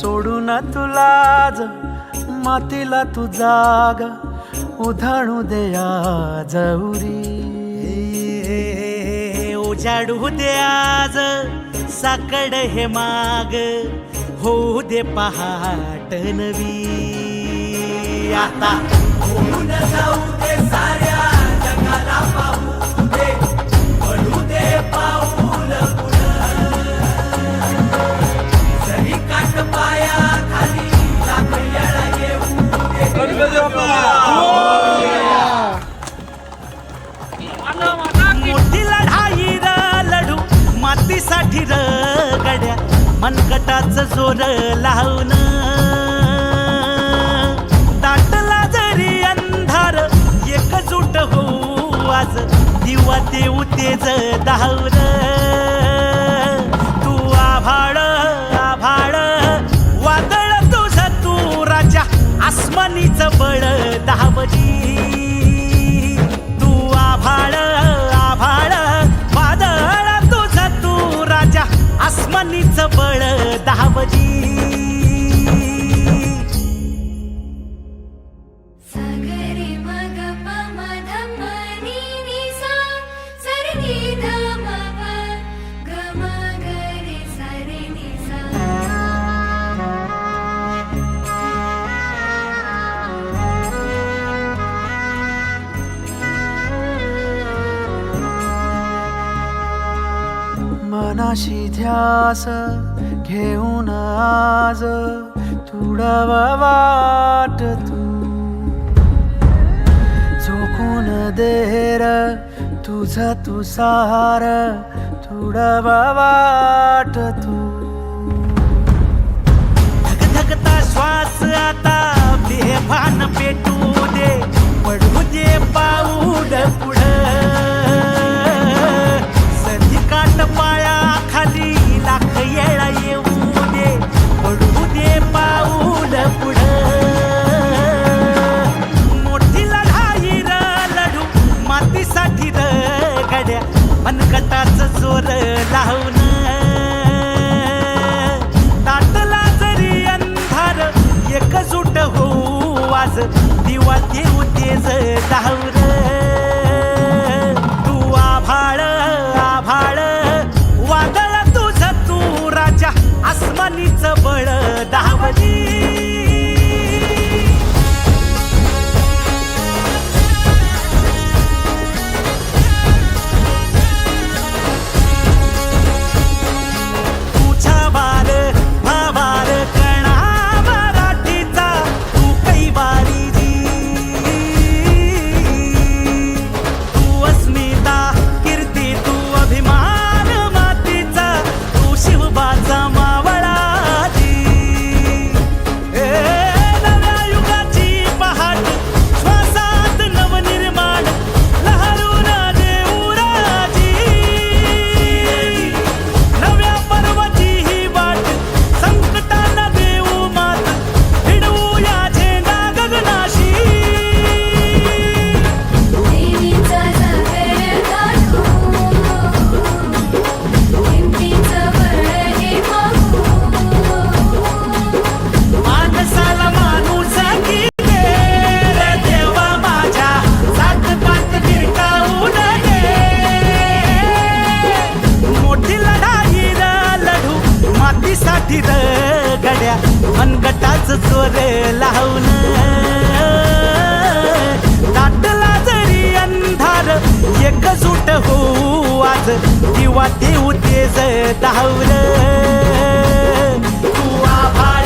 सोडून तुलाज मातीला तू जाग उधाणू दे आज उरी उजाडू दे आज साकड हे माग होऊ दे पहाट नवी आता होऊन जाऊ दे साऱ्या जगाला पाहू दे पडू दे पाऊल पुढं जरी काट पाया खाली लाख येळा येऊ दे मोठी लढाई लढू मातीसाठी र गड्या मनकटाच जोर लावून दाटला जरी अंधार एकजूट होऊ आज दिवा देऊ तेज धावून तू आभाळ आभाळ वादळ तुझ तू राजा आसमानीच बळ धावजी तू आभाळ आभाळ वादळ तुझ तू राजा आसमानीच बळ धावजी सागरी मग पमध मनी निसा सरनी धम गम गरे सरे निसा मनाशी ध्यास घेऊन आज तुडवा वाट तू झोकून देर तुझ तू सार तुडवा वाट तू धगधगता श्वास आता बेभान पेटू दे पडू दे पाऊल पुढं सधी काट पाया खाली लाख येळा येऊ दे पडू दे पाऊल पुढं मोठी लढाई र लढू मातीसाठी र गड्या मनकटाच जोर लावून दाटला जरी अंधार एकजूट होऊ आज दिवा देऊ तेज धावून तू आभाळ आभाळ वादळ तुझ तू राजा आसमानीच बळ धावजी तुझा वार भावार कणा मराठीचा तू कैवारी तू अस्मिता कीर्ती तू अभिमान मातीचा तू शिवबाचा मावळा नव्या युगाची पहाट श्वासात नवनिर्माण लहरून देऊ राजी नव्या पर्वती ही वाट संकटांना देऊ मात भिडवू या झेंडा गगनाशी देवीचा सागर गाठू हिमतीचं बळ हे पाहू माणसाला माणूस की रे देवा माझ्या सात पात गिरकावून दे मोठी लढाई र लढू मातीसाठी र गड्या मनगटाच जोर लावून दाटला जरी अंधार एकजूट होऊ आज दिवा देऊ तेज धावून तू आभाळ